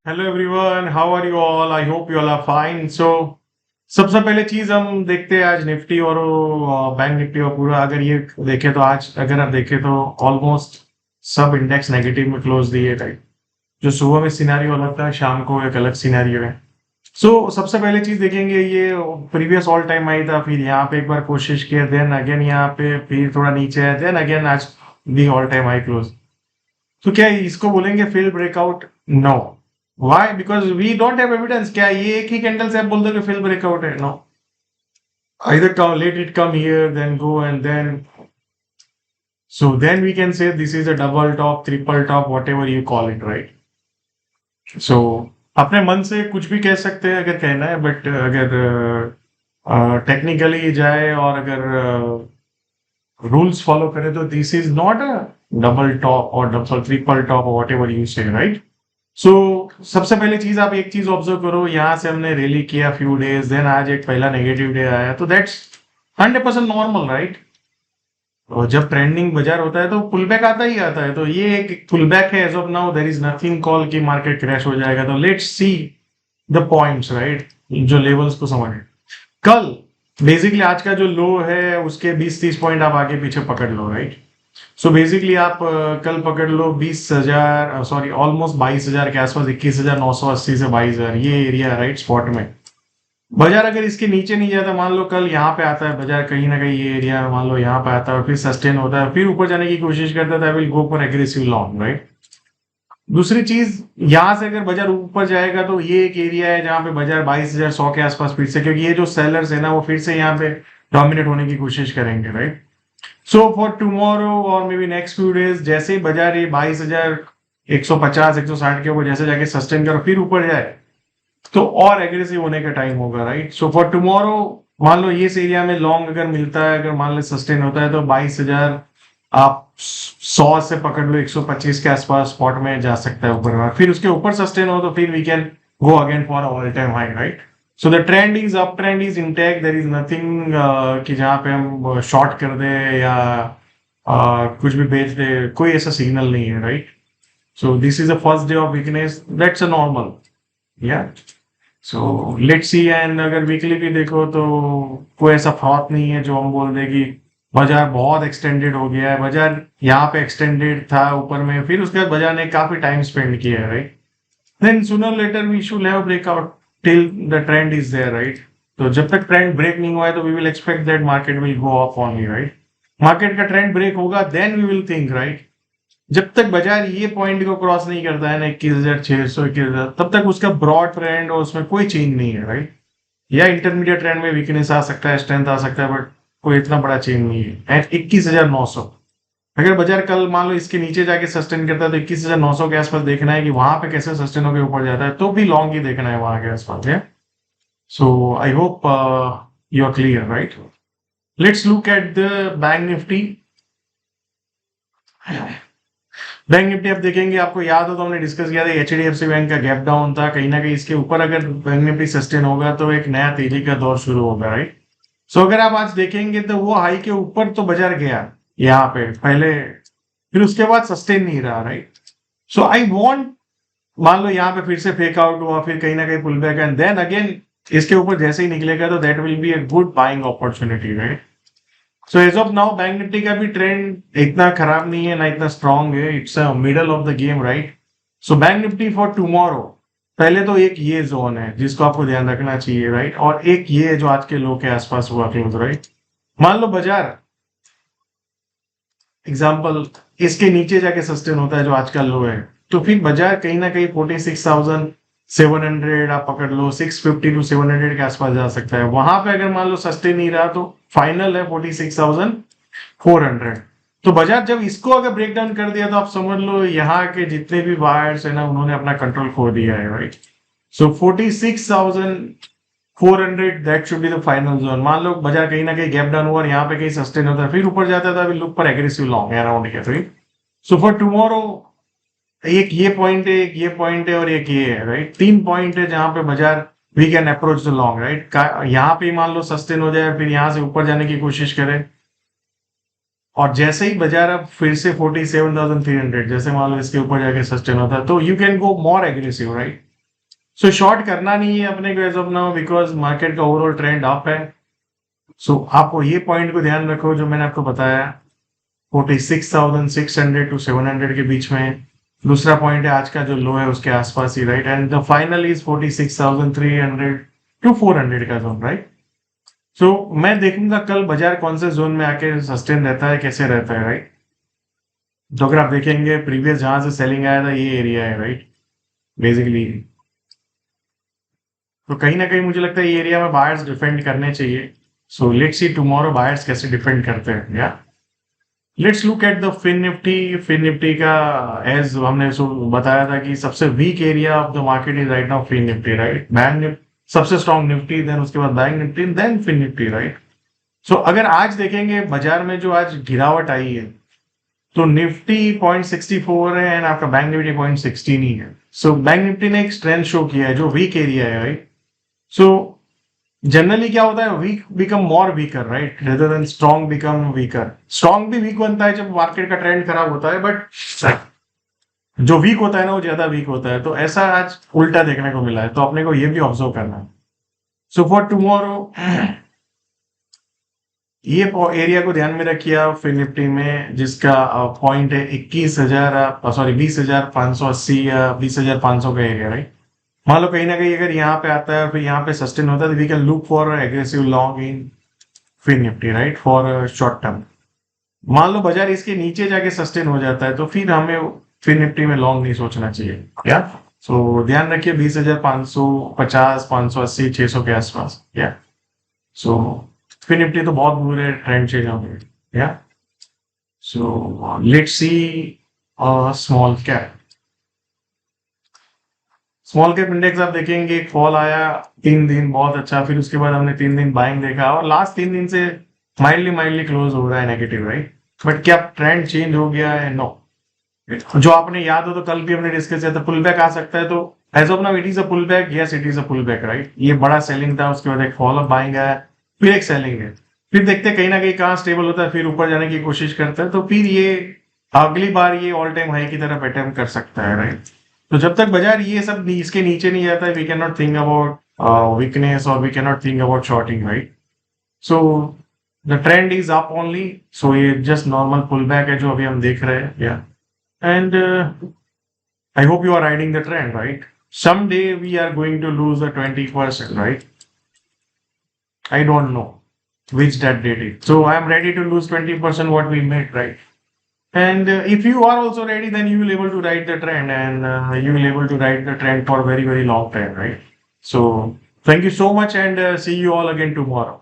Hello everyone, how are you all? I hope you all are fine. सबसे पहले चीज हम देखते हैं आज निफ्टी और बैंक निफ्टी और पूरा अगर ये देखें तो आज अगर आप देखें तो ऑलमोस्ट सब इंडेक्स नेगेटिव में क्लोज दिए टाइप। जो सुबह में सिनेरियो अलग था, शाम को एक अलग सिनेरियो है। सबसे पहले चीज देखेंगे, ये प्रीवियस ऑल टाइम हाई था, फिर यहाँ पे एक बार कोशिश किया, देन अगेन यहाँ पे फिर थोड़ा नीचे है, देन अगेन आज the all time high close. तो क्या इसको बोलेंगे fail breakout? No. Why? Because we don't have evidence. क्या ये एक ही कैंडल से आप बोल दो कि फेल ब्रेकआउट है? No. either come let it come here then go and then so then we can say this is a double top, triple top, whatever you call it, right? so अपने मन से कुछ भी कह सकते हैं अगर कहना है, बट अगर टेक्निकली जाए और अगर रूल्स फॉलो करें तो this is not a double top और डबल ट्रिपल टॉप और वॉट एवर यू से, राइट? सो सबसे पहले चीज आप एक चीज ऑब्जर्व करो, यहाँ से हमने रैली किया फ्यू डेज, देन आज एक पहला नेगेटिव डे आया, तो दैट्स 100% नॉर्मल, राइट? और जब ट्रेंडिंग बाजार होता है तो पुल बैक आता ही आता है, तो ये एक पुल बैक है। As of now there is nothing call कि मार्केट क्रैश हो जाएगा। तो let's see the points, right? जो लेवल्स को समझे। कल बेसिकली आज का जो लो है उसके 20-30 पॉइंट आप आगे पीछे पकड़ लो, राइट? बेसिकली आप कल पकड़ लो 20,000, सॉरी ऑलमोस्ट 22,000 के आसपास, 21,980 से 22,000 ये एरिया, राइट? स्पॉट में बाजार अगर इसके नीचे नहीं जाता, मान लो कल यहाँ पे आता है बाजार कहीं ना कहीं ये एरिया, मान लो यहाँ पे आता है और फिर सस्टेन होता है, फिर ऊपर जाने की कोशिश करता है, will go for aggressive long, right? दूसरी चीज, यहाँ से अगर बाजार ऊपर जाएगा तो ये एक एरिया है जहां पे बाजार 22,100 के आसपास फिर से, क्योंकि ये जो सेलर्स है ना वो फिर से यहाँ पे डोमिनेट होने की कोशिश करेंगे, राइट? फॉर टुमारो और may be next few days जैसे ही बाजार ये 22,150 160 के ऊपर जैसे जाके सस्टेन करो फिर ऊपर जाए तो और एग्रेसिव होने का टाइम होगा, राइट? फॉर टुमारो मान लो इस एरिया में लॉन्ग अगर मिलता है, अगर मान लो सस्टेन होता है तो 22,000 आप 100 से पकड़ लो 125 के आसपास स्पॉट में जा सकता है ऊपर, फिर उसके ऊपर सस्टेन हो तो फिर we can go again for all time high, right? The trend is up, trend is intact, there is nothing कि जहां पे हम शॉर्ट कर दे या कुछ भी बेच दे, कोई ऐसा सिग्नल नहीं है, right? This is the first day of weakness, that's a normal, या लेट्स सी। एंड अगर वीकली भी देखो तो कोई ऐसा फ्रॉथ नहीं है जो हम बोल दे कि बाजार बहुत एक्सटेंडेड हो गया है। बाजार यहाँ पे एक्सटेंडेड था ऊपर में, फिर उसके बाद बाजार ने काफी टाइम स्पेंड किया है, right? Then sooner later we should have breakout till the trend is there, right? तो जब तक ट्रेंड ब्रेक नहीं हुआ है तो we will expect that market will go up only, right? Market का ट्रेंड ब्रेक होगा then we will think, right? जब तक बाजार ये पॉइंट को क्रॉस नहीं करता है ना 21,600 21,000, तब तक उसका ब्रॉड ट्रेंड और उसमें कोई चेंज नहीं है, राइट? या इंटरमीडिएट ट्रेंड में वीकनेस आ सकता है, स्ट्रेंथ आ सकता है, बट कोई इतना बड़ा चेंज नहीं है एट 21,900। अगर बाजार कल मान लो इसके नीचे जाके सस्टेन करता है तो 21,900 के आसपास देखना है कि वहां पे कैसे सस्टेन होकर ऊपर जाता है, तो भी लॉन्ग ही देखना है वहां के आसपास है। I hope you are clear, right? Let's look at the bank Nifty. Bank Nifty आप देखेंगे, आपको याद हो तो हमने डिस्कस किया था एचडीएफसी बैंक का गैप डाउन था, कहीं ना कहीं इसके ऊपर अगर बैंक निफ्टी सस्टेन होगा तो एक नया तेजी का दौर शुरू होगा, राइट? अगर आप आज देखेंगे तो वो हाई के ऊपर तो बाजार गया यहाँ पे पहले, फिर उसके बाद सस्टेन नहीं रहा, राइट? आई वॉन्ट, मान लो यहाँ पे फिर से फेक आउट हुआ, फिर कहीं ना कहीं pull back and then again इसके ऊपर जैसे ही निकलेगा तो that will be a good buying opportunity, right? As of now bank Nifty का भी ट्रेंड इतना खराब नहीं है ना इतना स्ट्रांग है, it's a middle of the game, right? Bank Nifty for tomorrow, पहले तो एक ये जोन है जिसको आपको ध्यान रखना चाहिए, राइट? और एक ये जो आज के लो के आसपास हुआ क्लोज, राइट? मान लो बाजार एग्जाम्पल इसके नीचे जाके सस्टेन होता है जो आज का लो है, तो फिर बाजार कहीं ना कहीं 46,700 आप पकड़ लो, 650 टू 700 के आसपास जा सकता है। वहां पे अगर मान लो सस्टेन नहीं रहा तो फाइनल है 46,400। तो बाजार जब इसको अगर ब्रेक डाउन कर दिया तो आप समझ लो यहाँ के जितने भी बायर्स है ना उन्होंने अपना कंट्रोल खो दिया है, right? 46,400 that should be the final zone. मान लो बाजार कहीं ना कहीं गैप डाउन हुआ और यहाँ पे कहीं सस्टेन होता है फिर ऊपर जाता है, तो अभी लुक पर एग्रेसिव लॉन्ग है around here, right? For tomorrow एक ये पॉइंट है, एक ये पॉइंट है और एक ये है, राइट? 3 पॉइंट है जहां पे बाजार we can approach the long, right? यहाँ पे मान लो सस्टेन हो जाए, फिर यहाँ से ऊपर जाने की कोशिश करें, और जैसे ही बाजार अब फिर से 47,300 जैसे मान लो इसके ऊपर जाके सस्टेन होता है तो you can go more aggressive, right? So short करना नहीं है अपने को as of now, because market का ओवरऑल ट्रेंड अप है। सो आपको ये पॉइंट को ध्यान रखो जो मैंने आपको बताया, 46,600 टू 700 के बीच में। दूसरा पॉइंट है आज का जो लो है उसके आसपास ही, right. And the final is 46,300 to 400 का जोन, राइट। सो मैं देखूंगा कल बाजार कौन से जोन में आके सस्टेन रहता है, कैसे रहता है, राइट। तो अगर आप देखेंगे प्रीवियस जहां से सेलिंग आया था ये एरिया है, राइट, बेसिकली। तो कहीं ना कहीं मुझे लगता है ये एरिया में बायर्स डिफेंड करने चाहिए। So let's see tomorrow buyers कैसे डिफेंड करते हैं। या let's look at the Fin Nifty. Fin Nifty का एज हमने बताया था कि सबसे weak area of the market is right now Fin Nifty, right. Bank Nifty सबसे स्ट्रॉन्ग निफ्टी, देन उसके बाद Bank Nifty, then Fin Nifty, right. So अगर आज देखेंगे बाजार में जो आज गिरावट आई है, तो निफ्टी 0.64 है एंड आपका बैंक निफ्टी 0.16 ही है। सो बैंक निफ्टी ने एक स्ट्रेंथ शो किया है जो वीक एरिया है, राइट। सो जनरली क्या होता है, weak become more weaker, right, rather than strong become weaker. Strong भी वीक बनता है जब मार्केट का ट्रेंड खराब होता है, बट जो वीक होता है ना वो ज्यादा वीक होता है। तो ऐसा आज उल्टा देखने को मिला है, तो अपने को ये भी ऑब्जर्व करना है। सो फॉर टुमारो ये एरिया को ध्यान में रखिए आप फिन निफ्टी में, जिसका पॉइंट है 21,000, सॉरी 20,580 या 20,500 का एरिया, राइट। मान लो कहीं ना कहीं अगर यहाँ पे आता है फिर यहाँ पे सस्टेन होता है, तो we can look for aggressive long in fin Nifty, right, for short term. मान लो बाजार इसके नीचे जाके सस्टेन हो जाता है तो फिर हमें फिन निफ्टी में लॉन्ग नहीं सोचना चाहिए। क्या सो ध्यान रखिए 20,550, 580, 600 के आसपास। या सो फिन निफ्टी तो बहुत दूर है ट्रेंड चेंज होंगे। या सो let's C small cap. Small cap index आप देखेंगे एक फॉल आया 3 दिन बहुत अच्छा, फिर उसके बाद हमने 3 दिन बाइंग देखा और लास्ट 3 दिन से माइल्डली माइल्डली क्लोज हो रहा है नेगेटिव, राइट। बट क्या ट्रेंड चेंज हो गया है? नो। जो आपने याद हो तो कल भी हमने डिस्कस किया था पुल बैक आ सकता है, तो as of now it is a pull back, yes it is a pull back, right. ये बड़ा सेलिंग था, उसके बाद एक फॉल ऑफ बाइंग आया, फिर एक सेलिंग है, फिर देखते हैं कहीं ना कहीं कहाँ स्टेबल होता है, फिर ऊपर जाने की कोशिश करता है, तो फिर ये अगली बार ये ऑल टाइम हाई की तरफ अटेम्प्ट कर सकता है, राइट। तो जब तक बाजार ये सब इसके नीचे नहीं जाता है, we can not think about weakness और we can not think about shorting, right. So the trend is up only. So ये जस्ट नॉर्मल पुल बैक है जो अभी हम देख रहे हैं। या and I hope you are riding the trend, right? Someday we are going to lose the 20%, right? I don't know which that date is. So I am ready to lose 20% what we made, right? And if you are also ready, then you will able to ride the trend, and you will able to ride the trend for very, very long time, right? So thank you so much, and see you all again tomorrow.